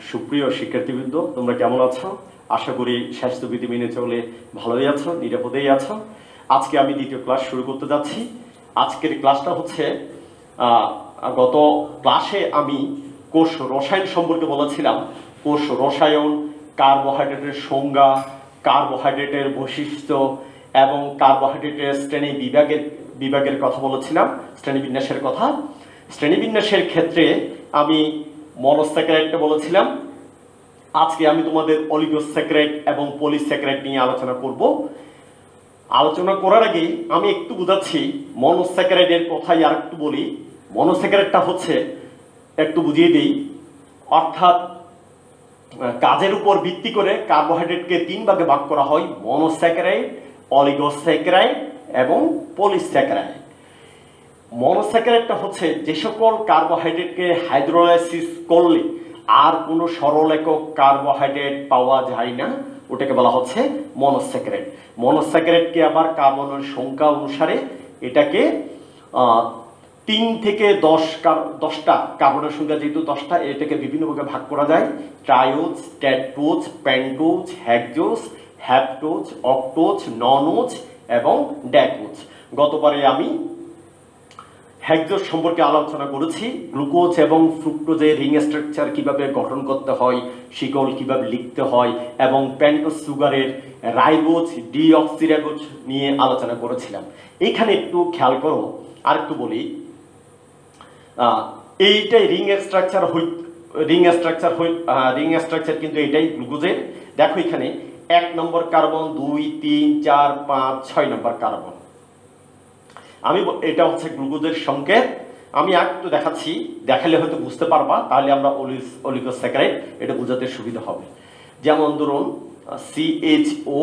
সুপ্রিয় শিক্ষার্থীবৃন্দ, তোমরা কেমন আছো? আশা করি স্বাস্থ্যবিধি মেনে চলে ভালোই আছো, নিরাপদেই আছো। আজকে আমি দ্বিতীয় ক্লাস শুরু করতে যাচ্ছি। আজকের ক্লাসটা হচ্ছে গত ক্লাসে আমি কোষ রসায়ন সম্পর্কে বলেছিলাম। কোষ রসায়ন, কার্বোহাইড্রেটের সংজ্ঞা, কার্বোহাইড্রেটের বৈশিষ্ট্য এবং কার্বোহাইড্রেটের বিভাগের কথা বলেছিলাম, শ্রেণীবিন্যাসের কথা। শ্রেণীবিন্যাসের ক্ষেত্রে আমি মনোস্যাকারাইডটা বলেছিলাম। আজকে আমি তোমাদের অলিগোস্যাকারাইড এবং পলিস্যাকারাইড নিয়ে আলোচনা করব। আলোচনা করার আগে আমি একটু বুঝাচ্ছি মনোস্যাকারাইডের কথাই আর একটু বলি। মনোস্যাকারাইডটা হচ্ছে, একটু বুঝিয়ে দিই, অর্থাৎ কাজের উপর ভিত্তি করে কার্বোহাইড্রেটকে 3 ভাগে ভাগ করা হয়: মনোস্যাকারাইড, অলিগোস্যাকারাইড এবং পলিস্যাকারাইড। মনোস্যাকারাইডটা হচ্ছে যে সকল কার্বোহাইড্রেটকে হাইড্রোলাইসিস করলে আর কোনো সরল একক কার্বোহাইড্রেট পাওয়া যায় না, ওটাকে বলা হচ্ছে মনোস্যাকারাইড। মনোস্যাকারাইডকে আবার কার্বনের সংখ্যা অনুসারে এটাকে 3 থেকে 10টা কার্বনের সংখ্যা, যেহেতু 10টা, এটাকে বিভিন্ন ভাগে ভাগ করা যায়: ট্রাইওজ, টেট্রোজ, পেন্টোজ, হেক্সোজ, হ্যাপটোজ, অক্টোজ, ননোজ এবং ড্যাকোজ। গতবারে আমি হেক্সোজ সম্পর্কে আলোচনা করেছি। গ্লুকোজ এবং ফ্রুক্টোজের রিং স্ট্রাকচার কিভাবে গঠন করতে হয়, শিকল কিভাবে লিখতে হয়, এবং পেন্টোজ সুগারের রাইবোজ, ডিঅক্সিরাইবোজ নিয়ে আলোচনা করেছিলাম। এইখানে একটু খেয়াল করো, আর একটু বলি। এইটাই রিং স্ট্রাকচার কিন্তু এটাই গ্লুকোজের। দেখো এখানে 1 নম্বর কার্বন, 2, 3, 4, 5, 6 নম্বর কার্বন। এটা হচ্ছে গ্লুকোজের সংকেত। আমি একটু দেখাচ্ছি, দেখালে হয়তো বুঝতে পারবা, তাহলে আমরা অলিগোস্যাকারাইড এটা বোঝাতে সুবিধা হবে। যেমন ধরুন CHO,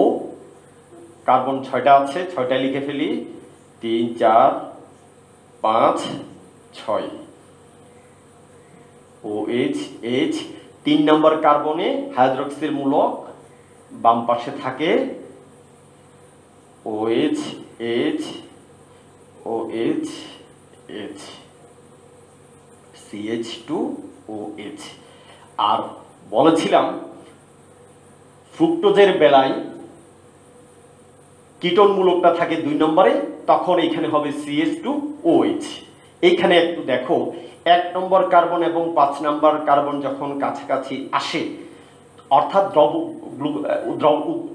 কার্বন 6টা আছে, 6টা লিখে ফেলি: 3, 4, 5, 6। OH, 3 নম্বর কার্বনে হাইড্রক্সিল মূলক বাম পাশে থাকে। OH, CH2OH। আর বলেছিলাম ফ্রুক্টোজের বেলায় কিটোন মূলকটা থাকে 2 নম্বরে, তখন এখানে হবে CH2OH। এইখানে একটু দেখো, 1 নম্বর কার্বন এবং 5 নম্বর কার্বন যখন কাছাকাছি আসে, অর্থাৎ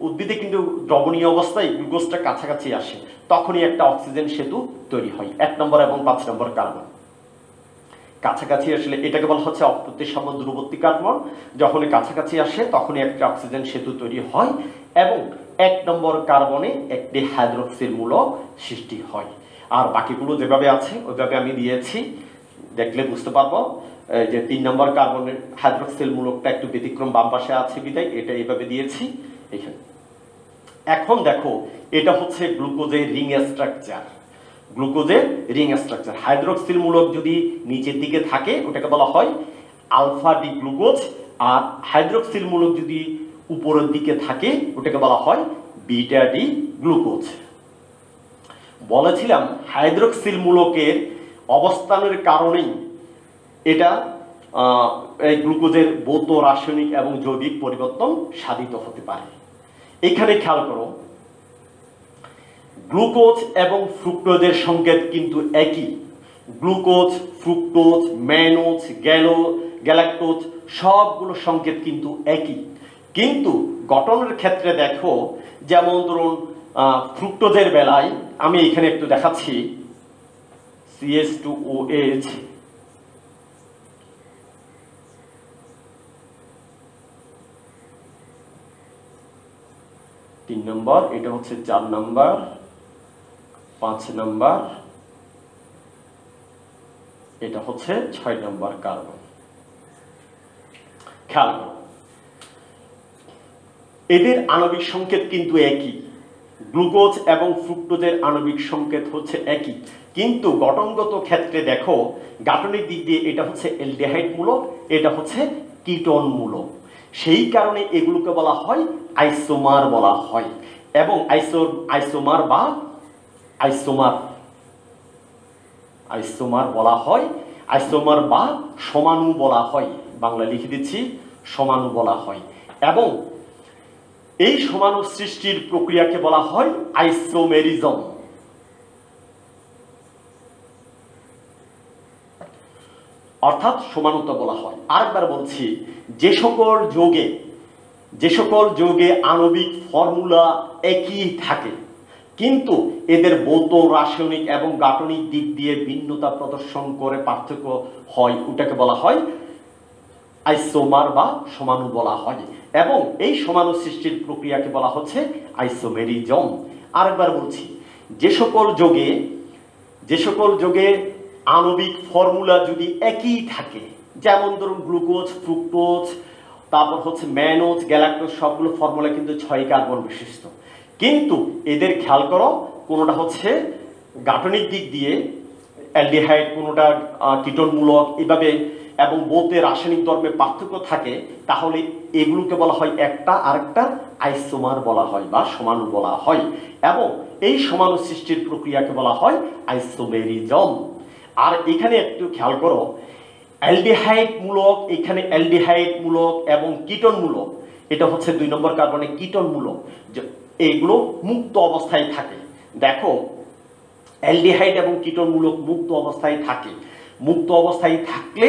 উদ্ভিদে কিন্তু দ্রবণীয় অবস্থায় গ্লুকোজটা কাছাকাছি আসে, তখনই একটা অক্সিজেন সেতু তৈরি হয়। 1 নম্বর এবং 5 নম্বর কার্বন কাছাকাছি আসলে এটাকে বলা হচ্ছে অপ্রতিসাম্য দূরবর্তী কার্বন। যখনই কাছাকাছি আসে তখনই একটা অক্সিজেন সেতু তৈরি হয় এবং 1 নম্বর কার্বনে একটি হাইড্রক্সিল মূলক সৃষ্টি হয়। আর বাকিগুলো যেভাবে আছে ওইভাবে আমি দিয়েছি, দেখলে বুঝতে পারবো যে 3 নম্বর কার্বনের হাইড্রক্সিল মূলকটা একটু ব্যতিক্রম, বাম পাশে আছে বিদায় এটা এইভাবে দিয়েছি এখানে। এখন দেখো, এটা হচ্ছে গ্লুকোজের রিং স্ট্রাকচার। হাইড্রক্সিল মূলক যদি নিচের দিকে থাকে ওটাকে বলা হয় আলফা ডি গ্লুকোজ, আর হাইড্রক্সিল মূলক যদি উপরের দিকে থাকে ওটাকে বলা হয় বিটা ডি গ্লুকোজ। বলেছিলাম হাইড্রক্সিল মূলকের অবস্থানের কারণেই এটা এই গ্লুকোজের ভৌত, রাসায়নিক এবং জৈবিক পরিবর্তন সাধিত হতে পারে। এখানে খেয়াল করো, গ্লুকোজ এবং ফ্রুক্টোজের সংকেত কিন্তু একই। গ্লুকোজ, ফ্রুক্টোজ, ম্যানোজ, গ্যালাক্টোজ সবগুলো সংকেত কিন্তু একই, কিন্তু গঠনের ক্ষেত্রে দেখো, যেমন ধরুন ফ্রুক্টোজের বেলায় আমি এখানে একটু দেখাচ্ছি, CH2OH, তিন নম্বর, এটা হচ্ছে 4 নম্বর, 5 নম্বর, এটা হচ্ছে 6 নম্বর কার্বন। খেয়াল করো, এদের আণবিক সংকেত কিন্তু একই। গ্লুকোজ এবং ফ্রুক্টোজের আণবিক সংকেত হচ্ছে একই, কিন্তু গঠনগত ক্ষেত্রে দেখো, গাঠনিক দিক দিয়ে এটা হচ্ছে অ্যালডিহাইড মূলক, এটা হচ্ছে কিটোন মূলক। সেই কারণে এগুলোকে বলা হয় আইসোমার বলা হয়, এবং আইসোমার বলা হয়, আইসোমার বা সমাণু বলা হয়। বাংলা লিখে দিচ্ছি, সমাণু বলা হয়। এবং এই সমাণু সৃষ্টির প্রক্রিয়াকে বলা হয় আইসোমেরিজম। অর্থাৎ সমানুতা বলা হয়। আরেকবার বলছি, যে সকল যৌগে আণবিক ফর্মুলা একই থাকে কিন্তু এদের ভৌত, রাসায়নিক এবং গাঠনিক দিক দিয়ে ভিন্নতা প্রদর্শন করে পার্থক্য হয়, ওটাকে বলা হয় আইসোমার বা সমাণু বলা হয়। এবং এই সমাণু সৃষ্টির প্রক্রিয়াকে বলা হচ্ছে আইসোমেরিজম। আরেকবার বলছি, যে সকল যোগে আণবিক ফর্মুলা যদি একই থাকে, যেমন ধরুন গ্লুকোজ, ফ্রুক্টোজ, তারপর হচ্ছে ম্যানোজ, গ্যালাক্টোজ, সবগুলো ফর্মুলা কিন্তু 6 কার্বন বিশিষ্ট, কিন্তু এদের খেয়াল করো কোনোটা হচ্ছে গাঠনিক দিক দিয়ে অ্যালডিহাইড, কোনোটা কিটোনমূলক, এভাবে এবং বোতে রাসায়নিক ধর্মে পার্থক্য থাকে, তাহলে এগুলোকে বলা হয় একটা আরেকটা আইসোমার বলা হয় বা সমাণু বলা হয়। এবং এই সমাণু সৃষ্টির প্রক্রিয়াকে বলা হয় আইসোমেরিজম। আর এখানে একটু খেয়াল করো, অ্যালডিহাইড মূলক, এখানে অ্যালডিহাইড মূলক এবং কিটোন মূলক, এটা হচ্ছে 2 নম্বর কার্বনে কিটোন মূলক, এইগুলো মুক্ত অবস্থায় থাকে। দেখো, অ্যালডিহাইড এবং কিটোন মূলক মুক্ত অবস্থায় থাকে। মুক্ত অবস্থায় থাকলে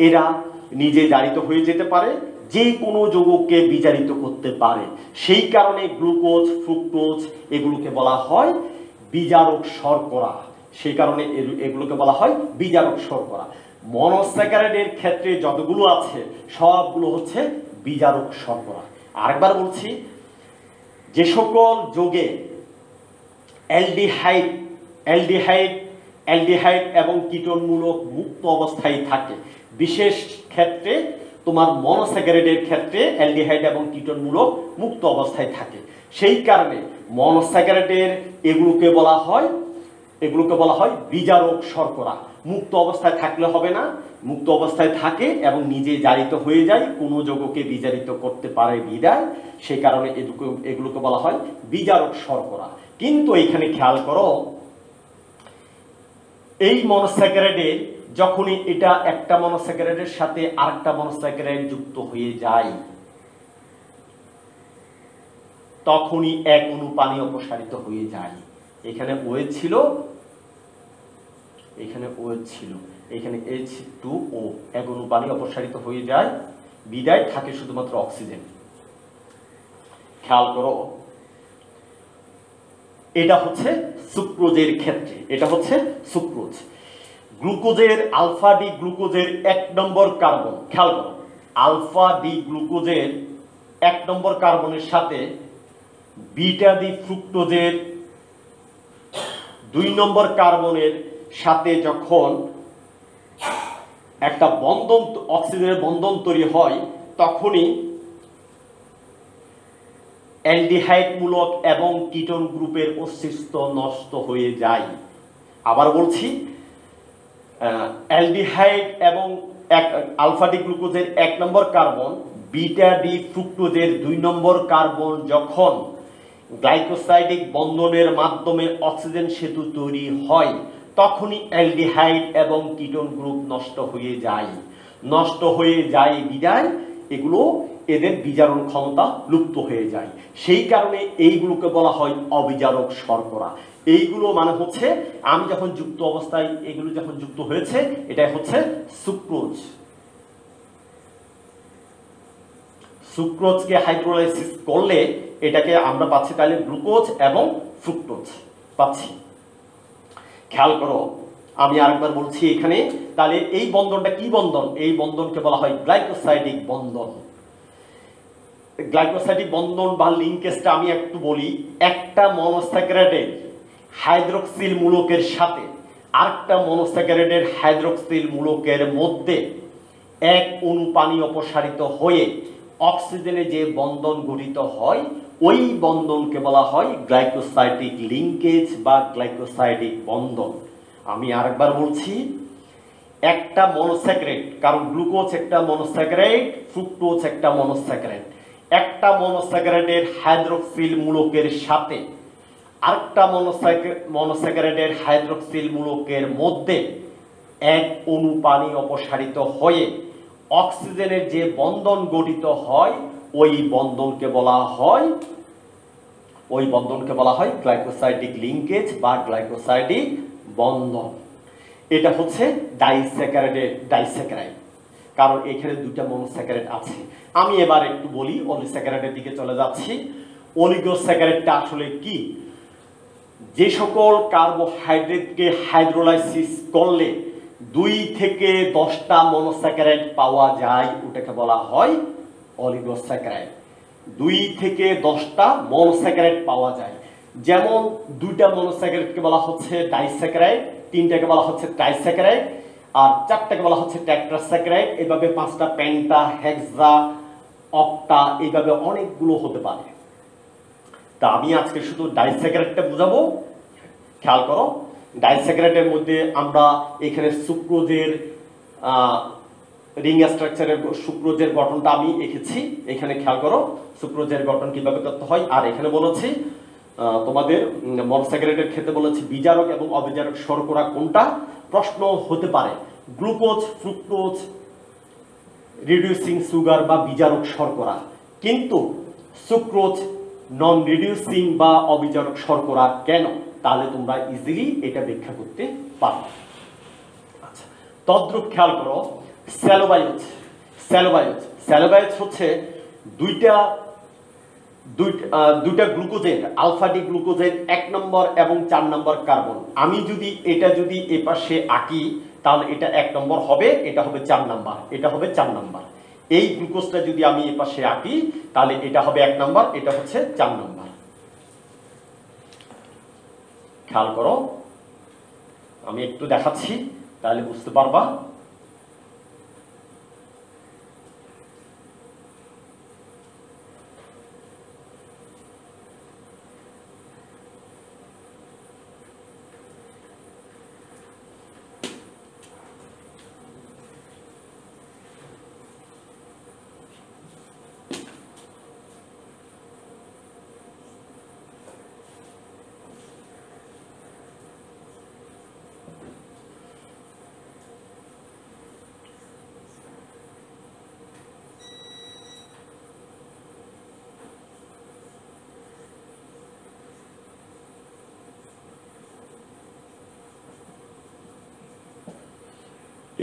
এরা নিজে জারিত হয়ে যেতে পারে, যে কোনো যৌগকে বিজারিত করতে পারে। সেই কারণে গ্লুকোজ, ফ্রুক্টোজ এগুলোকে বলা হয় বিজারক শর্করা। সেই কারণে এগুলোকে বলা হয় বিজারক শর্করা। মনোস্যাকারাইডের ক্ষেত্রে যতগুলো আছে সবগুলো হচ্ছে বিজারক শর্করা। আরেকবার বলছি, যে সকল যৌগে অ্যালডিহাইড এবং কিটোনমূলক মুক্ত অবস্থায় থাকে, বিশেষ ক্ষেত্রে তোমার মনোস্যাকারাইডের ক্ষেত্রে অ্যালডিহাইড এবং কিটোনমূলক মুক্ত অবস্থায় থাকে। সেই কারণে মনোস্যাকারাইডের এগুলোকে বলা হয় বিজারক শর্করা। মুক্ত অবস্থায় থাকলে হবে না, মুক্ত অবস্থায় থাকে এবং নিজে জারিত হয়ে যায়, কোনো যৌগকে বিজারিত করতে পারে বিদায়, সেই কারণে এগুলোকে বলা হয় বিজারক শর্করা। কিন্তু এখানে খেয়াল করো, এই মনোস্যাকারাইডের যখনই এটা একটা মনোস্যাকারাইডের সাথে আরেকটা মনোস্যাকারাইড যুক্ত হয়ে যায়, তখনই এক অণু পানি অপসারিত হয়ে যায়। এখানে OH ছিল, এখানে OH ছিল, এখানে H2O, এক অণু পানি অপসারিত হয়ে যায়, বিদায় থাকে শুধুমাত্র অক্সিজেন। খেয়াল করো, এটা হচ্ছে সুক্রোজের ক্ষেত্রে, এটা হচ্ছে সুক্রোজ। গ্লুকোজের আলফা ডি গ্লুকোজের 1 নম্বর কার্বন, খেয়াল করো, আলফা ডি গ্লুকোজের 1 নম্বর কার্বনের সাথে বিটা ডি ফ্রুক্টোজের 2 নম্বর কার্বনের সাথে যখন একটা বন্ধন, অক্সিজেনের বন্ধন তৈরি হয়, তখনই অ্যালডিহাইড মূলক এবং কিটোন গ্রুপের অস্তিত্ব নষ্ট হয়ে যায়। আবার বলছি, অ্যালডিহাইড এবং আলফা ডি গ্লুকোজের 1 নম্বর কার্বন, বিটা ডি ফ্রুক্টোজের 2 নম্বর কার্বন যখন গ্লাইকোসাইডিক বন্ধনের মাধ্যমে অক্সিজেন সেতু তৈরি হয়, তখনই অ্যালডিহাইড এবং কিটোন গ্রুপ নষ্ট হয়ে যায় বিদায় এগুলো, এদের বিজারণ ক্ষমতা লুপ্ত হয়ে যায়। সেই কারণে এইগুলোকে বলা হয় অবিজারক শর্করা। এইগুলো মানে হচ্ছে, আমি যখন যুক্ত অবস্থায় এগুলো যখন যুক্ত হয়েছে, এটাই হচ্ছে সুক্রোজ। সুক্রোজকে হাইড্রোলাইসিস করলে এটাকে আমরা পাচ্ছি তাহলে গ্লুকোজ এবং ফ্রুক্টোজ পাচ্ছি। খেয়াল করো, আমি আরেকবার বলছি এখানে, তাহলে এই বন্ধনটা কি বন্ধন? এই বন্ধনকে বলা হয় গ্লাইকোসাইডিক বন্ধন। গ্লাইকোসাইডিক বন্ধন বা লিঙ্কেজটা আমি একটু বলি। একটা মনোস্যাকারাইডের হাইড্রোক্সিল মূলকের সাথে আরেকটা মনোস্যাকারাইডের হাইড্রোক্সিল মূলকের মধ্যে এক অণু পানি অপসারিত হয়ে অক্সিজেনে যে বন্ধন গঠিত হয়, ওই বন্ধনকে বলা হয় গ্লাইকোসাইডিক লিঙ্কেজ বা গ্লাইকোসাইডিক বন্ধন। আমি আরেকবার বলছি, একটা মনোস্যাকারাইড, কারণ গ্লুকোজ একটা মনোস্যাকারাইড, ফ্রুক্টোজ একটা মনোস্যাকারাইড, একটা মনোস্যাকারাইডের হাইড্রোক্সিল মূলকের সাথে আরেকটা মনোস্যাকারাইডের হাইড্রোক্সিল মূলকের মধ্যে এক অণু পানি অপসারিত হয়ে অক্সিজেনের যে বন্ধন গঠিত হয় ওই বন্ধনকে বলা হয় গ্লাইকোসাইডিক লিঙ্কেজ বা গ্লাইকোসাইডিক বন্ধন। এটা হচ্ছে ডাইস্যাকারাইড, কারণ এখানে দুইটা মনোস্যাকারাইড আছে। আমি এবার একটু বলি, অলিস্যাকারাইডের দিকে চলে যাচ্ছি। অলিগোস্যাকারাইডটা আসলে কি? যে সকল কার্বোহাইড্রেটকে হাইড্রোলাইসিস করলে 2 থেকে 10টা মনোস্যাকারাইড পাওয়া যায়, ওটাকে বলা হয় অলিগোস্যাকারাইড। 2 থেকে 10টা মনোস্যাকারাইড পাওয়া যায়। যেমন 2টা মনোস্যাকারাইডকে বলা হচ্ছে ডাইস্যাকারাইড, 3টাকে বলা হচ্ছে ট্রাইস্যাকারাইড, আর 4টাকে বলা হচ্ছে টেট্রাস্যাকারাইড। এইভাবে 5টা পেন্টা, হেক্সা, অক্টা, এইভাবে অনেকগুলো হতে পারে। তা আমি আজকে শুধু ডাইস্যাকারাইডটা বুঝাবো। খেয়াল করো, ডাইস্যাকারাইডের মধ্যে আমরা এখানে সুক্রোজের রিং স্ট্রাকচারের সুক্রোজের গঠনটা আমি এঁকেছি। এখানে খেয়াল করো সুক্রোজের গঠন কিভাবে করতে হয়। আর এখানে বলেছি তোমাদের মনোস্যাকারাইডের ক্ষেত্রে বলেছি বিজারক এবং অবিজারক শর্করা কোনটা। প্রশ্ন হতে পারে গ্লুকোজ, ফ্রুক্টোজ, রিডিউসিং সুগার বা বিজারক শর্করা, কিন্তু সুক্রোজ নন রিডিউসিং বা অবিজারক শর্করা কেন? তাহলে তোমরা ইজিলি এটা ব্যাখ্যা করতে পারো। আচ্ছা, তদ্রূপ খেয়াল করো স্যালোবায়োজ হচ্ছে দুইটা গ্লুকোজের, আলফা ডি গ্লুকোজের 1 নম্বর এবং 4 নম্বর কার্বন। আমি যদি এটা এই পাশে আঁকি তাহলে এটা 1 নম্বর হবে, এটা হবে 4 নম্বর, এটা হবে 4 নম্বর। এই গ্লুকোজটা যদি আমি এই পাশে আঁকি তাহলে এটা হবে 1 নম্বর, এটা হচ্ছে 4 নম্বর। খেয়াল করো, আমি একটু দেখাচ্ছি তাহলে বুঝতে পারবা।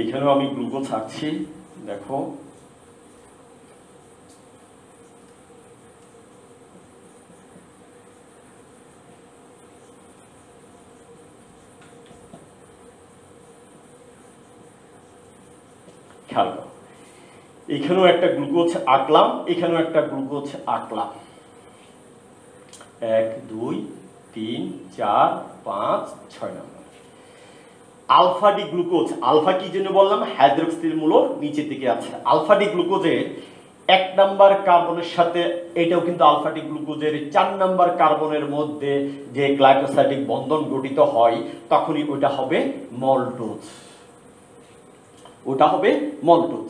এখানেও আমি গ্লুকোজ আঁকছি, দেখো। খেয়াল করো, এখানেও একটা গ্লুকোজ আঁকলাম, এখানেও একটা গ্লুকোজ আঁকলাম। 1 2 3 4 5 6 নম্বর। আলফা ডি গ্লুকোজ, আলফা কি জন্য বললাম? হাইড্রোক্সিল মূলক নিচের দিকে আছে। আলফা ডি গ্লুকোজের 1 নম্বর কার্বনের সাথে, এটাও কিন্তু আলফা ডি গ্লুকোজের 4 নম্বর কার্বনের মধ্যে যে গ্লাইকোসাইডিক বন্ধন গঠিত হয় তখনই ওটা হবে মল্টোজ, ওটা হবে মল্টোজ।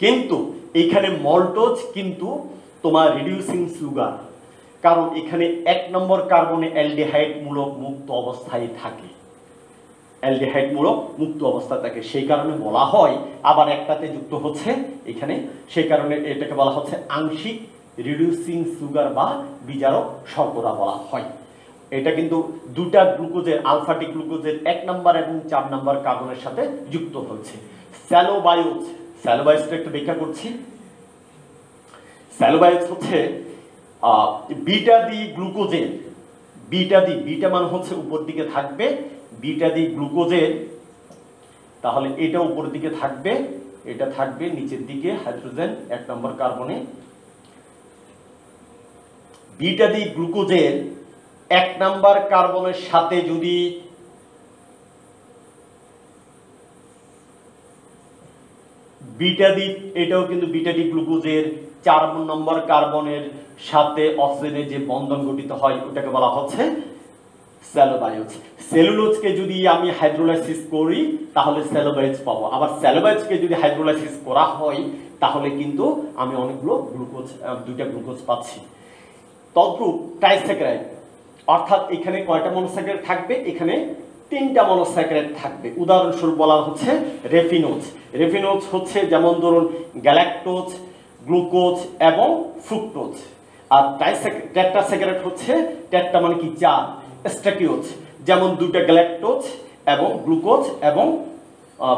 কিন্তু এখানে মল্টোজ কিন্তু তোমার রিডিউসিং সুগার, কারণ এখানে 1 নম্বর কার্বনে অ্যালডিহাইড মূলক মুক্ত অবস্থায় থাকে, অ্যালডিহাইড মূলক মুক্ত অবস্থা থাকে, সেই কারণে বলা হয়। আবার একটাতে যুক্ত হচ্ছে এখানে, সেই কারণে এটাকে বলা হচ্ছে আংশিক রিডিউসিং সুগার বা বিজারক শর্করা বলা হয়। এটা কিন্তু দুটা গ্লুকোজের, আলফা ডি গ্লুকোজের 1 নম্বর এবং 4 নম্বর কার্বনের সাথে যুক্ত হচ্ছে। স্যালোবায়োজটা একটু ব্যাখ্যা করছি। স্যালোবায়োজ হচ্ছে বিটা ডি গ্লুকোজের, বিটা মানে হচ্ছে উপর দিকে থাকবে, বিটা ডি গ্লুকোজের, তাহলে এটা উপরের দিকে থাকবে, এটা থাকবে নিচের দিকে হাইড্রোজেন 1 নম্বর কার্বনে। বিটা ডি গ্লুকোজের 1 নম্বর কার্বনের সাথে যদি বিটা ডি, এটাও কিন্তু বিটা ডি গ্লুকোজের 4 নম্বর কার্বনের সাথে অক্সিজেনের যে বন্ধন গঠিত হয় ওটাকে বলা হচ্ছে স্যালোবায়োজ। সেলুলোজকে যদি আমি হাইড্রোলাইসিস করি তাহলে স্যালোবায়োজ পাবো, আবার স্যালোবায়োজকে যদি হাইড্রোলাইসিস করা হয় তাহলে কিন্তু আমি অনেকগুলো গ্লুকোজ, 2টা গ্লুকোজ পাচ্ছি। তদ্রূপ ট্রাইস্যাকারাইড, অর্থাৎ এখানে কয়টা মনোস্যাকারাইড থাকবে? এখানে তিনটা মনোস্যাকারাইড থাকবে। উদাহরণস্বরূপ বলা হচ্ছে রেফিনোজ। রেফিনোজ হচ্ছে যেমন ধরুন গ্যালাক্টোজ, গ্লুকোজ এবং ফ্রুক্টোজ। আর টেট্রাস্যাকারাইড হচ্ছে টেট্রা মানে কি 4, স্ট্যাকিওজ যেমন 2টা গ্যালাক্টোজ এবং গ্লুকোজ এবং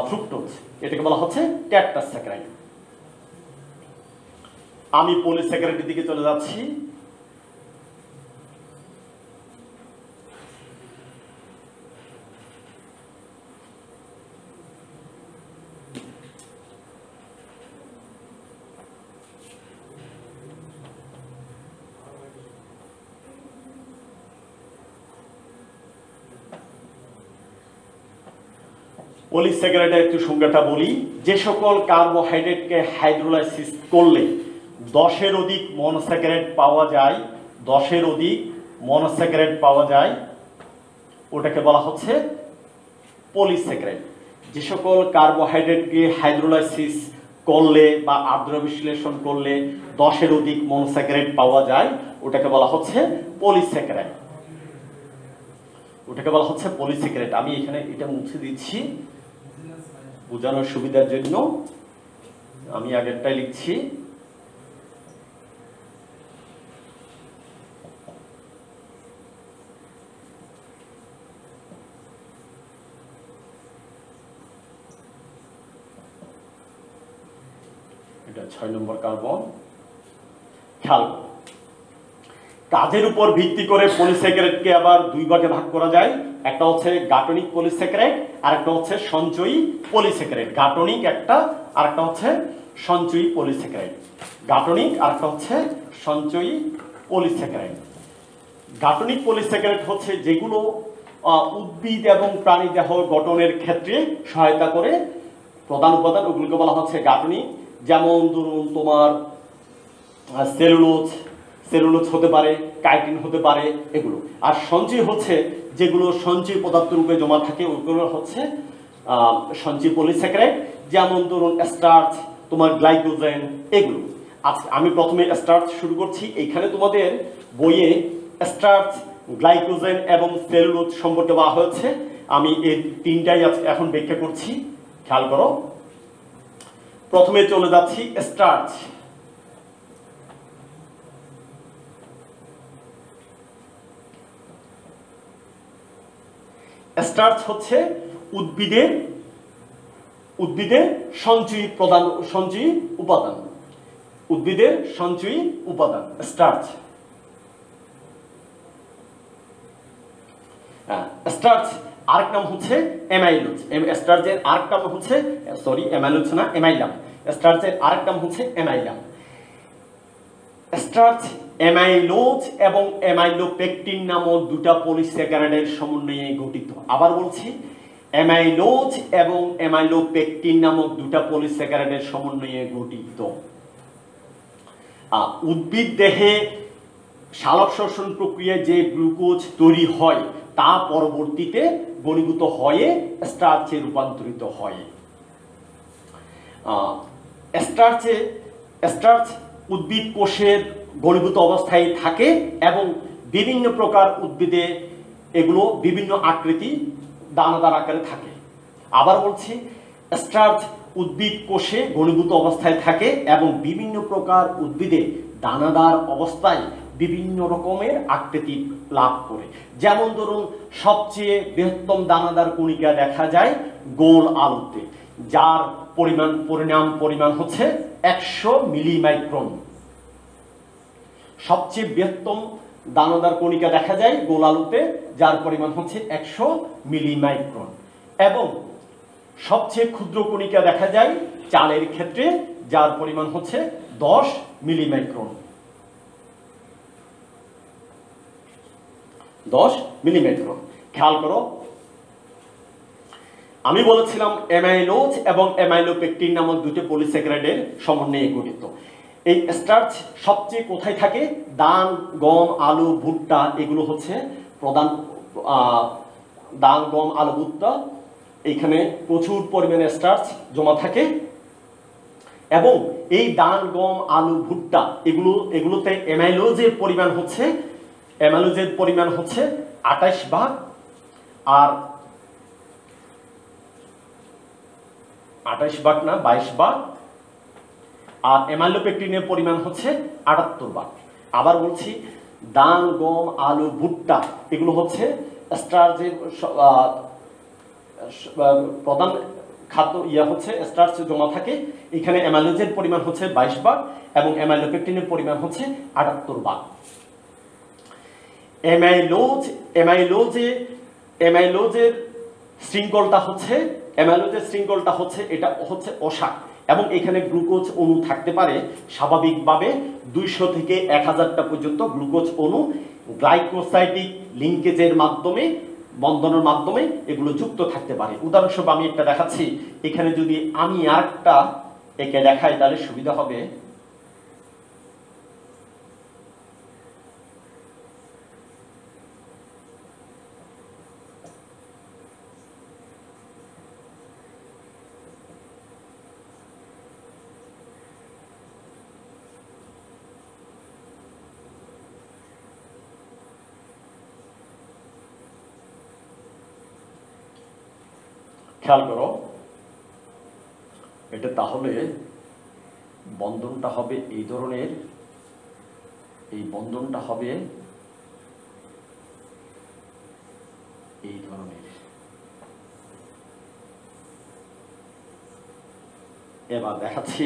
ফ্রুক্টোজ, এটাকে বলা হচ্ছে টেট্রাস্যাকারাইড। আমি পলিস্যাকারাইডের দিকে চলে যাচ্ছি। পলিস্যাকারাইডের একটু সংজ্ঞাটা বলি। যে সকল কার্বোহাইড্রেটকে হাইড্রোলাইসিস করলে 10-এর অধিক মনোস্যাকারাইড পাওয়া যায়, 10-এর অধিক মনোস্যাকারাইড পাওয়া যায়, ওটাকে বলা হচ্ছে পলিস্যাকারাইড। যে সকল কার্বোহাইড্রেটকে হাইড্রোলাইসিস করলে বা আর্দ্র বিশ্লেষণ করলে 10-এর অধিক মনোস্যাকারাইড পাওয়া যায়, ওটাকে বলা হচ্ছে পলিস্যাকারাইড। ওটাকে বলা হচ্ছে পলিস্যাকারাইড। আমি এখানে এটা মুছে দিচ্ছি বোঝানোর সুবিধার জন্য। আমি আগেরটাই লিখছি। এটা 6 নম্বর কার্বন। খেয়াল করো, কাজের উপর ভিত্তি করে পলিস্যাকারাইডকে আবার 2 ভাগে ভাগ করা যায়। একটা হচ্ছে গাঠনিক পলিস্যাকারাইড আর একটা হচ্ছে সঞ্চয়ী পলিস্যাকারাইড। গাঠনিক একটা আর একটা হচ্ছে সঞ্চয়ী পলিস্যাকারাইড। গাঠনিক আর একটা হচ্ছে সঞ্চয়ী পলিস্যাকারাইড। গাঠনিক পলিস্যাকারাইড হচ্ছে যেগুলো উদ্ভিদ এবং প্রাণী দেহ গঠনের ক্ষেত্রে সহায়তা করে, প্রধান উপাদান, ওগুলোকে বলা হচ্ছে গাঠনিক। যেমন ধরুন তোমার সেলুলোজ হতে পারে, কাইটিন হতে পারে, এগুলো। আর সঞ্চয় হচ্ছে যেগুলো সঞ্চয় পদার্থ রূপে জমা থাকে, ওগুলো হচ্ছে সঞ্চয় পলিস্যাকারাইড। যেমন ধরুন স্টার্চ, তোমার গ্লাইকোজেন, এগুলো। আচ্ছা, আমি প্রথমে স্টার্চ শুরু করছি। এখানে তোমাদের বইয়ে স্টার্চ, গ্লাইকোজেন এবং সেলুলোজ সম্পর্কে বলা হয়েছে। আমি এই তিনটাই এখন ব্যাখ্যা করছি, খেয়াল করো। প্রথমে চলে যাচ্ছি স্টার্চ। স্টার্চ হচ্ছে উদ্ভিদের সঞ্চয়ী উপাদান। উদ্ভিদের সঞ্চয়ী উপাদান স্টার্চ। স্টার্চ আরেক নাম হচ্ছে অ্যামাইলোজ। স্টার্চের আরেক নাম হচ্ছে, সরি অ্যামাইলোজ না, অ্যামাইলাম। স্টার্চের আরেক নাম হচ্ছে অ্যামাইলাম। স্টার্চ অ্যামাইলোজ এবং অ্যামাইলোপেকটিন নামক 2টা পলিস্যাকারাইডের সমন্বয়ে গঠিত। আবার বলছি, অ্যামাইলোজ এবং অ্যামাইলোপেকটিন নামক 2টা পলিস্যাকারাইডের সমন্বয়ে গঠিত। উদ্ভিদ দেহে সালোক শ্বসন প্রক্রিয়ায় যে গ্লুকোজ তৈরি হয় তা পরবর্তীতে ঘনীভূত হয়ে স্টার্চে রূপান্তরিত হয়। স্টার্চ উদ্ভিদ কোষের ঘনীভূত অবস্থায় থাকে এবং বিভিন্ন প্রকার উদ্ভিদে এগুলো বিভিন্ন আকৃতি, দানাদার আকারে থাকে। আবার বলছি, স্টার্চ উদ্ভিদ কোষে ঘনীভূত অবস্থায় থাকে এবং বিভিন্ন প্রকার উদ্ভিদে দানাদার অবস্থায় বিভিন্ন রকমের আকৃতি লাভ করে। যেমন ধরুন, সবচেয়ে বৃহত্তম দানাদার কণিকা দেখা যায় গোল আলুতে, যার পরিমাণ হচ্ছে 100 মিলিমাইক্রন। সবচেয়ে বৃহত্তম দানাদার কণিকা দেখা যায় গোল আলুতে, যার পরিমাণ হচ্ছে 100 মিলিমাইক্রন। এবং সবচেয়ে ক্ষুদ্র কণিকা দেখা যায় চালের ক্ষেত্রে, যার পরিমাণ হচ্ছে 10 মিলিমাইক্রন। 10 মিলিমাইক্রন। খেয়াল করো, আমি বলেছিলাম অ্যামাইলোজ এবং অ্যামাইলোপেকটিন নামক 2টি পলিস্যাকারাইডের সমন্বয়ে গঠিত। এই স্টার্চ সবচেয়ে কোথায় থাকে? ধান, গম, আলু, ভুট্টা, এগুলো হচ্ছে প্রধান। ধান, গম, আলু, ভুট্টা, এইখানে প্রচুর পরিমাণে স্টার্চ জমা থাকে। এবং এই ধান, গম, আলু, ভুট্টা এগুলোতে অ্যামাইলোজের পরিমাণ হচ্ছে 28 ভাগ। আর 28 ভাগ না 22 ভাগ, আর অ্যামাইলোপেকটিনের পরিমাণ হচ্ছে 78 ভাগ। আবার বলছি, ধান, গম, আলু, ভুট্টা এগুলো হচ্ছে স্টার্চের প্রধান খাদ্য, হচ্ছে স্টার্চ জমা থাকে। এখানে অ্যামাইলোজের পরিমাণ হচ্ছে 22 ভাগ এবং অ্যামাইলোপেকটিনের পরিমাণ হচ্ছে 78 ভাগ। অ্যামাইলোজের শৃঙ্খলটা হচ্ছে এটা হচ্ছে অসাক, এবং এখানে গ্লুকোজ অণু থাকতে পারে স্বাভাবিকভাবে 200 থেকে 1000টা পর্যন্ত গ্লুকোজ অণু গ্লাইকোসাইডিক লিঙ্কেজের মাধ্যমে, বন্ধনের মাধ্যমে এগুলো যুক্ত থাকতে পারে। উদাহরণস্বরূপ আমি একটা দেখাচ্ছি, এখানে যদি আমি আরেকটা একে দেখাই তাহলে সুবিধা হবে। খেয়াল করো, এটা তাহলে বন্ধনটা হবে এই ধরনের, এই বন্ধনটা হবে এই ধরনের। এবার দেখাচ্ছি,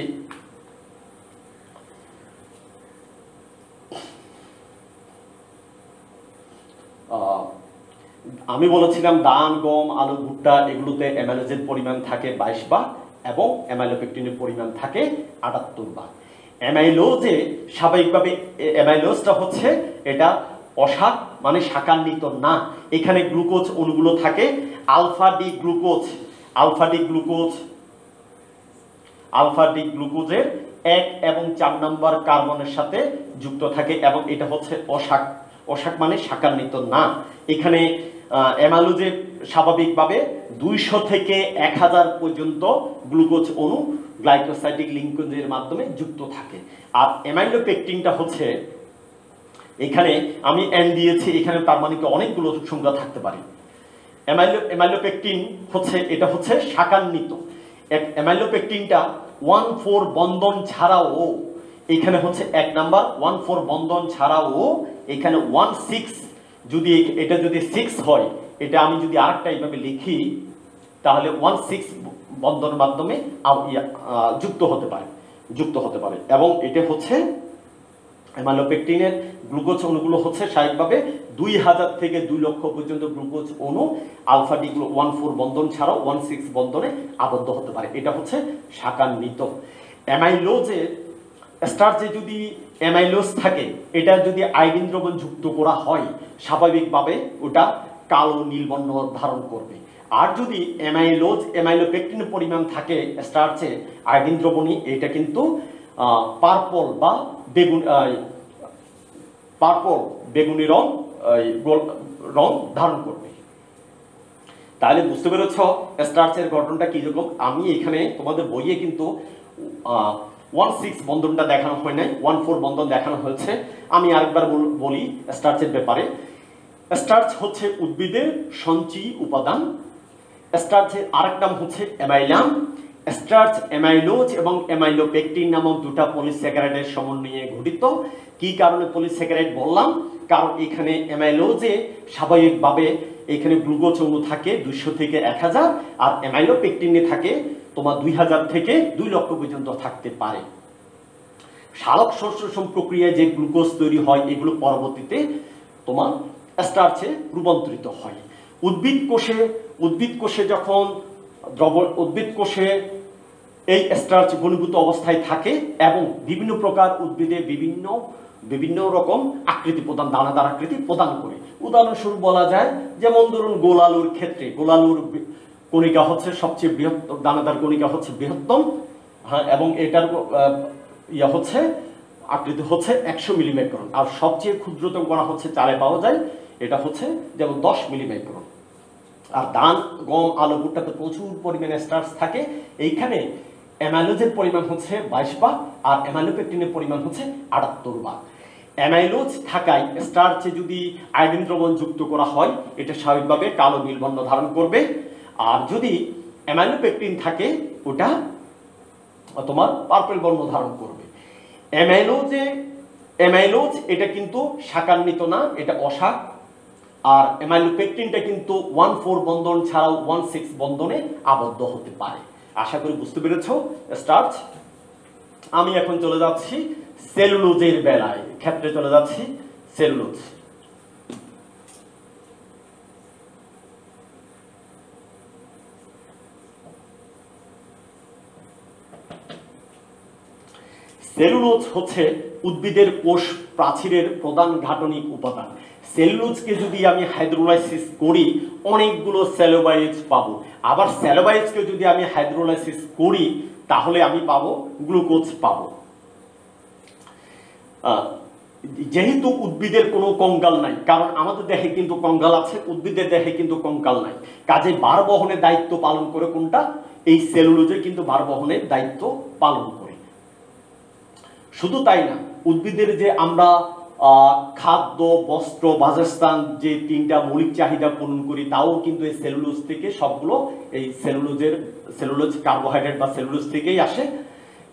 আমি বলেছিলাম ধান, গম, আলু, ভুট্টা এগুলোতে অ্যামাইলোজের পরিমাণ থাকে 22 ভাগ এবং অ্যামাইলোপেকটিনের পরিমাণ থাকে 78 ভাগ। অ্যামাইলোজে স্বাভাবিকভাবে অ্যামাইলোজটা হচ্ছে এটা অসাক, মানে শাকান্বিত না। এখানে গ্লুকোজ অণুগুলো থাকে আলফা ডি গ্লুকোজের 1 এবং 4 নম্বর কার্বনের সাথে যুক্ত থাকে, এবং এটা হচ্ছে অসাক মানে শাকান্বিত না। এখানে অ্যামাইলোজে স্বাভাবিকভাবে 200 থেকে 1000 পর্যন্ত গ্লুকোজ অণু গ্লাইকোসাইডিক লিঙ্কেজের মাধ্যমে যুক্ত থাকে। আর অ্যামাইলোপেকটিনটা হচ্ছে, এখানে আমি এন দিয়েছি, এখানে তার মানে অনেকগুলো সংখ্যা থাকতে পারে। অ্যামাইলোপেকটিন হচ্ছে, এটা হচ্ছে শাকান্বিত। অ্যামাইলোপেকটিনটা 1,4 বন্ধন ছাড়াও, এখানে হচ্ছে 1 নাম্বার 1,4 বন্ধন ছাড়াও, এখানে 1,6 যদি এটা যদি 6 হয়, এটা আমি যদি আরেকটা এইভাবে লিখি তাহলে 1,6 বন্ধনের মাধ্যমে যুক্ত হতে পারে। এবং এটা হচ্ছে অ্যামাইলোপেকটিনের গ্লুকোজ অণুগুলো হচ্ছে স্বাভাবিকভাবে 2000 থেকে 2 লক্ষ পর্যন্ত গ্লুকোজ অণু আলফা ডি 1,4 বন্ধন ছাড়াও 1,6 বন্ধনে আবদ্ধ হতে পারে। এটা হচ্ছে শাকান্বিত। অ্যামাইলোজের স্টার্চে যদি অ্যামাইলোজ থাকে, এটা যদি আয়োডিন দ্রবণ যুক্ত করা হয় স্বাভাবিকভাবে ওটা কালো নীল বর্ণ ধারণ করবে। আর যদি অ্যামাইলোপেকটিনের পরিমাণ থাকে স্টার্চে আয়োডিন দ্রবণী, এটা কিন্তু পার্পল বা বেগুনি রং ধারণ করবে। তাহলে বুঝতে পেরেছ স্টার্চের গঠনটা কি রকম। আমি এখানে তোমাদের বইয়ে কিন্তু 1,6 বন্ধনটা দেখানো হয় নাই, 1,4 বন্ধন দেখানো হয়েছে। আমি আরেকবার বলি স্টার্চের ব্যাপারে। স্টার্চ হচ্ছে উদ্ভিদের সঞ্চয়ী উপাদান। স্টার্চের আরেক নাম হচ্ছে অ্যামাইলাম। স্টার্চ অ্যামাইলোজ এবং অ্যামাইলোপেকটিন নামক দুটো পলিস্যাকারাইডের সমন্বয়ে গঠিত। কি কারণে পলিস্যাকারাইড বললাম? কারণ এখানে অ্যামাইলোজে স্বাভাবিকভাবে এখানে গ্লুকোজ অণু থাকে 200 থেকে 1000, আর অ্যামাইলোপেকটিনে থাকে তোমার 2000 থেকে 2 লক্ষ পর্যন্ত থাকতে পারে। সালোক সংশ্লেষণ প্রক্রিয়ায় যে গ্লুকোজ তৈরি হয় এগুলো পরবর্তীতে তোমার স্টার্চে রূপান্তরিত হয়। উদ্ভিদ কোষে যখন উদ্ভিদ কোষে এই স্টার্চ ঘনীভূত অবস্থায় থাকে এবং বিভিন্ন প্রকার উদ্ভিদে বিভিন্ন রকম আকৃতি প্রদান, দানাদার আকৃতি প্রদান করে। উদাহরণস্বরূপ বলা যায়, যেমন ধরুন গোলালুর ক্ষেত্রে গোলালুর কণিকা হচ্ছে সবচেয়ে বৃহত্তম, দানাদার কণিকা হচ্ছে বৃহত্তম, হ্যাঁ, এবং এটার হচ্ছে আকৃতি হচ্ছে 100 মিলিমাইক্রন। আর সবচেয়ে ক্ষুদ্রতম কণা হচ্ছে চালে পাওয়া যায়, এটা হচ্ছে যেমন 10 মিলিমাইক্রন। আর ধান, গম, আলু, ভুট্টাতে প্রচুর পরিমাণে স্টার্চ থাকে। এইখানে অ্যামাইলোজের পরিমাণ হচ্ছে 22 ভাগ আর অ্যামাইলোপেকটিনের পরিমাণ হচ্ছে 78 ভাগ। অ্যামাইলোজ থাকায় স্টার্চে যদি আয়োডিন দ্রবণ যুক্ত করা হয় এটা স্বাভাবিকভাবে কালো নীল বর্ণ ধারণ করবে। আর যদি অ্যামাইলোপেকটিন থাকে ওটা তোমার পার্পল বর্ণ ধারণ করবে। অ্যামাইলোজ এটা কিন্তু শাকান্বিত না, এটা অশাক। আর অ্যামাইলোপেকটিনটা কিন্তু 1,4 বন্ধন ছাড়াও 1,6 বন্ধনে আবদ্ধ হতে পারে। আশা করি বুঝতে পেরেছো। স্টার্ট। আমি এখন চলে যাচ্ছি সেলুলোজের বেলায়, ক্ষেত্রে চলে যাচ্ছি। সেলুলোজ, সেলুলোজ হচ্ছে উদ্ভিদের কোষ প্রাচীরের প্রধান গাঠনিক উপাদান। সেলুলোজকে যদি আমি হাইড্রোলাইসিস করি অনেকগুলো সেলুলোজ পাবো, আবার সেলুলোজকে যদি আমি হাইড্রোলাইসিস করি তাহলে আমি পাবো গ্লুকোজ পাবো। যেহেতু উদ্ভিদের কোনো কঙ্কাল নাই, কারণ আমাদের দেহে কিন্তু কঙ্কাল আছে, উদ্ভিদের দেহে কিন্তু কঙ্কাল নাই, কাজে ভার বহনের দায়িত্ব পালন করে কোনটা? এই সেলুলোজে কিন্তু ভার বহনের দায়িত্ব পালন করে। শুধু তাই না, উদ্ভিদের যে আমরা খাদ্য, বস্ত্র, বাসস্থান যে তিনটা মৌলিক চাহিদা পূরণ করি তাও কিন্তু এই সেলুলোজ থেকে, সবগুলো এই সেলুলোজ কার্বোহাইড্রেট বা সেলুলোজ থেকেই আসে।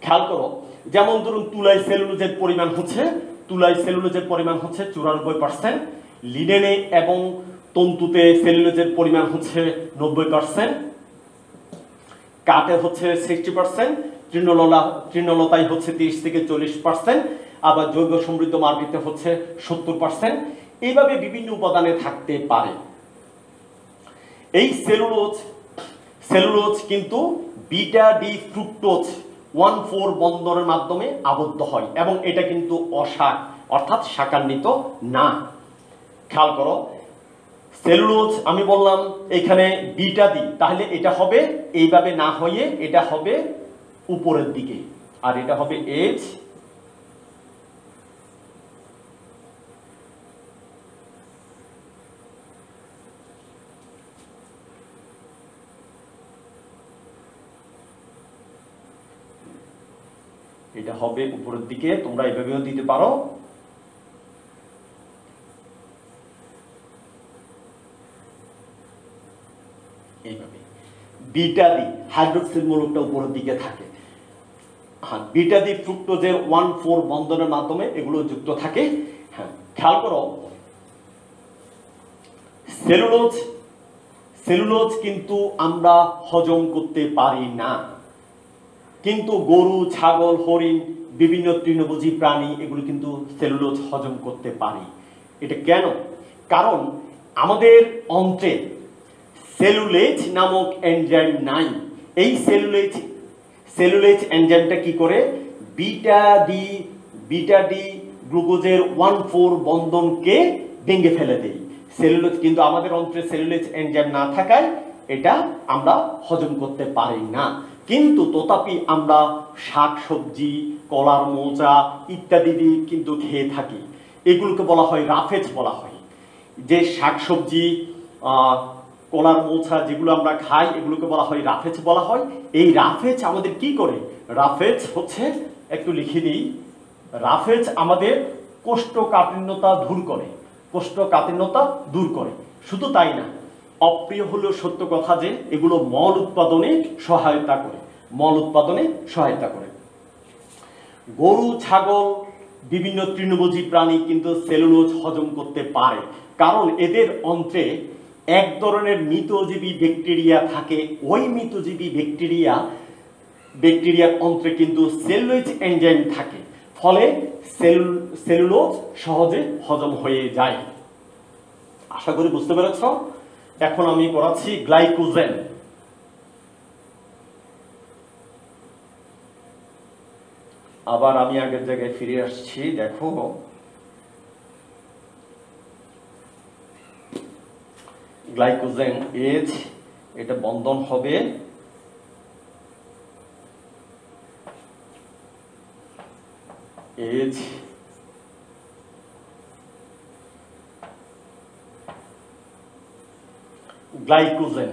খেয়াল করো, যেমন ধরুন তুলায় সেলুলোজের পরিমাণ হচ্ছে 94%, লিনেনে এবং তন্তুতে সেলুলোজের পরিমাণ হচ্ছে 90%, কাঠে হচ্ছে 60%, তৃণলতায় হচ্ছে 30 থেকে 40%, আবার জৈব সমৃদ্ধ মাটিতে হচ্ছে 70%। এইভাবে বিভিন্ন উপাদানে থাকতে পারে। এই সেলুলোজ কিন্তু বিটা ডি ফ্রুক্টোজ 1,4 বন্ধনের মাধ্যমে আবদ্ধ হয় এবং এটা কিন্তু অশাক অর্থাৎ শাকান্বিত না। খেয়াল করো, সেলুলোজ আমি বললাম এখানে বিটা ডি, তাহলে এটা হবে এইভাবে না হয়ে এটা হবে উপরের দিকে, আর এটা হবে এইচ, এটা হবে উপরের দিকে। তোমরা এভাবেও দিতে পারো। এইভাবে বিটা ডি হাইড্রোক্সিল মূলকটা উপরের দিকে থাকে। হ্যাঁ, বিটা ডি ফ্রুক্টোজের 1,4 বন্ধনের মাধ্যমে এগুলো যুক্ত থাকে। হ্যাঁ, খেয়াল করো, সেলুলোজ কিন্তু আমরা হজম করতে পারি না, কিন্তু গরু, ছাগল, হরিণ, বিভিন্ন তৃণভোজী প্রাণী এগুলো কিন্তু সেলুলোজ হজম করতে পারে। এটা কেন? কারণ আমাদের অন্ত্রে সেলুলেজ নামক এনজাইম নাই। এই সেলুলেজ এনজাইমটা কি করে? বিটা ডি গ্লুকোজের 1,4 বন্ধনকে ভেঙে ফেলে দেয়। সেলুলোজ কিন্তু আমাদের অন্ত্রে সেলুলেজ এনজাইম না থাকায় এটা আমরা হজম করতে পারি না। কিন্তু তথাপি আমরা শাকসবজি, কলার মোচা ইত্যাদি কিন্তু খেয়ে থাকি। এগুলোকে বলা হয় রাফেজ বলা হয়। যে শাকসবজি, কলার মোচা যেগুলো আমরা খাই এগুলোকে বলা হয় রাফেজ বলা হয়। এই রাফেজ আমাদের কি করে? রাফেজ হচ্ছে, একটু লিখে দিই, রাফেজ আমাদের কোষ্ঠকাঠিন্যতা দূর করে। শুধু তাই না, অপ্রিয় হলেও সত্য কথা যে এগুলো মল উৎপাদনে সহায়তা করে। গরু, ছাগল, বিভিন্ন তৃণভোজী প্রাণী কিন্তু সেলুলোজ হজম করতে পারে, কারণ এদের অন্ত্রে এক ধরনের মৃতজীবী ব্যাকটেরিয়া থাকে। ওই মৃতজীবী ব্যাকটেরিয়ার অন্ত্রে কিন্তু সেলুলোজ এনজাইম থাকে, ফলে সেলুলোজ সহজে হজম হয়ে যায়। আশা করি বুঝতে পেরেছ। এখন আমি করাচ্ছি গ্লাইকোজেন। আবার আমি আগের জায়গায় ফিরে আসছি। দেখো, গ্লাইকোজেন এইচ, এটা বন্ধন হবে এইচ, গ্লাইকোজেন।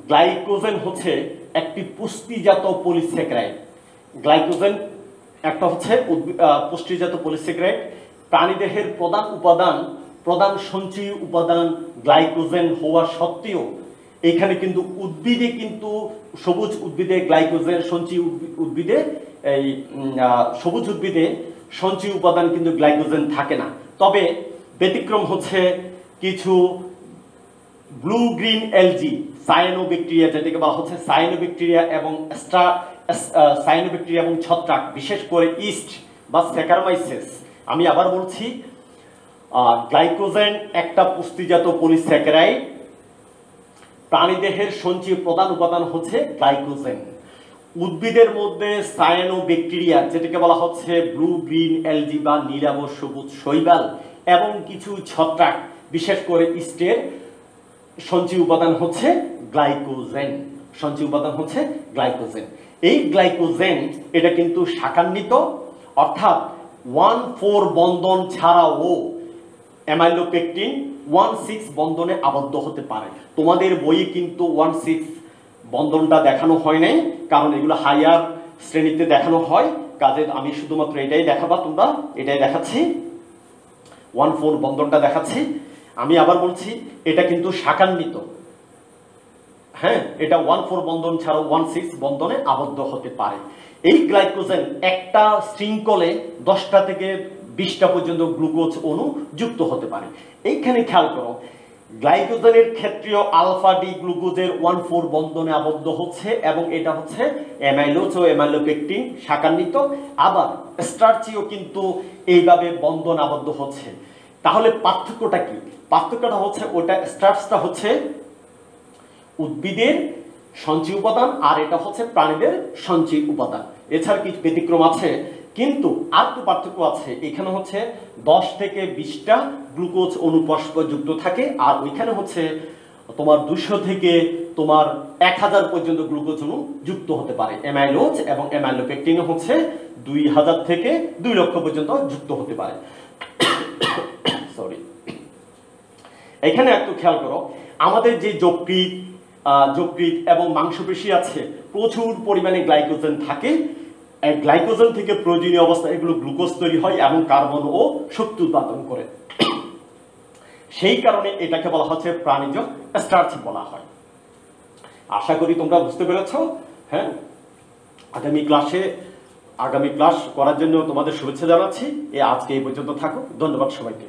গ্লাইকোজেন হচ্ছে একটি পুষ্টিজাত পলিস্যাকারাইড। গ্লাইকোজেন একটা হচ্ছে পুষ্টিজাত পলিস্যাকারাইড। প্রাণীদেহের প্রধান উপাদান প্রধান সঞ্চয়ী উপাদান গ্লাইকোজেন হওয়া সত্ত্বেও এখানে কিন্তু উদ্ভিদে কিন্তু সবুজ উদ্ভিদে গ্লাইকোজেন সঞ্চয়ী উদ্ভিদে এই সবুজ উদ্ভিদে সঞ্চয়ী উপাদান কিন্তু গ্লাইকোজেন থাকে না। তবে ব্যতিক্রম হচ্ছে কিছু ব্লু গ্রিন এলজি সায়ানোব্যাকটেরিয়া, যেটাকে বলা হচ্ছে সায়ানোব্যাকটেরিয়া এবং ছত্রাক, বিশেষ করে ইস্ট বা স্যাকারোমাইসিস। আমি আবার বলছি, গ্লাইকোজেন একটা পুষ্টিজাত পলিস্যাকারাইড। প্রাণীদেহের সঞ্চয়ী প্রধান উপাদান হচ্ছে গ্লাইকোজেন। উদ্ভিদের মধ্যে সায়ানোব্যাকটেরিয়া, যেটাকে বলা হচ্ছে ব্লু গ্রিন এলজি বা নীলাভ সবুজ শৈবাল, এবং কিছু ছত্রাক বিশেষ করে ইস্টের সঞ্চয়ী উপাদান হচ্ছে গ্লাইকোজেন। সঞ্চয়ী উপাদান হচ্ছে গ্লাইকোজেন। এই গ্লাইকোজেন এটা কিন্তু শাখান্বিত, অর্থাৎ 1,4 বন্ধন ছাড়াও অ্যামাইলোপেকটিন 1,6 বন্ধনে আবদ্ধ হতে পারে। তোমাদের বইয়ে কিন্তু 1,6 বন্ধনটা দেখানো হয় নাই, কারণ এগুলো হাইয়ার শ্রেণীতে দেখানো হয়। কাজে আমি শুধুমাত্র এটাই দেখাবা, তোমরা এটাই দেখাচ্ছি, 1,4 বন্ধনটা দেখাচ্ছি। আমি আবার বলছি, এটা কিন্তু শাখান্বিত। হ্যাঁ, এটা 1,4 বন্ধন ছাড়াও 1,6 বন্ধনে আবদ্ধ হতে পারে। এই গ্লাইকোজেন একটা শৃঙ্খলে 10টা থেকে 20টা পর্যন্ত গ্লুকোজ অণু যুক্ত হতে পারে। এইখানে খেয়াল করো, গ্লাইকোজেনের ক্ষেত্রেও আলফা ডি গ্লুকোজের 1,4 বন্ধনে আবদ্ধ হচ্ছে, এবং এটা হচ্ছে অ্যামাইলোজ ও অ্যামাইলোপেকটিন শাখান্বিত। আবার স্টার্চিও কিন্তু এইভাবে বন্ধন আবদ্ধ হচ্ছে। তাহলে পার্থক্যটা কি? পার্থক্যটা হচ্ছে, ওটা স্টার্চটা হচ্ছে উদ্ভিদের সঞ্চয়ী উপাদান, আর এটা হচ্ছে প্রাণীদের সঞ্চয়ী উপাদান। এছাড়া কিছু ব্যতিক্রম আছে, কিন্তু আর তো পার্থক্য আছে। এখানে হচ্ছে 10 থেকে 20টা গ্লুকোজ অণু পরস্পর যুক্ত থাকে, আর ওইখানে হচ্ছে তোমার 200 থেকে তোমার 1000 পর্যন্ত গ্লুকোজ অণু যুক্ত হতে পারে। অ্যামাইলোজ এবং অ্যামাইলোপেকটিন হচ্ছে 2000 থেকে 2 লক্ষ পর্যন্ত যুক্ত হতে পারে। সরি, এখানে একটু খেয়াল করো, আমাদের যে যকৃৎ এবং মাংসপেশি আছে, প্রচুর পরিমাণে গ্লাইকোজেন থাকে। গ্লাইকোজেন থেকে প্রয়োজনীয় অবস্থায় এগুলো গ্লুকোজ তৈরি হয় এবং কার্বন ও শক্তি উৎপাদন করে। সেই কারণে এটাকে বলা হচ্ছে প্রাণীজ স্টার্চ বলা হয়। আশা করি তোমরা বুঝতে পেরেছ। হ্যাঁ, আগামী ক্লাস করার জন্য তোমাদের শুভেচ্ছা জানাচ্ছি। আজকে এই পর্যন্ত থাকো। ধন্যবাদ সবাইকে।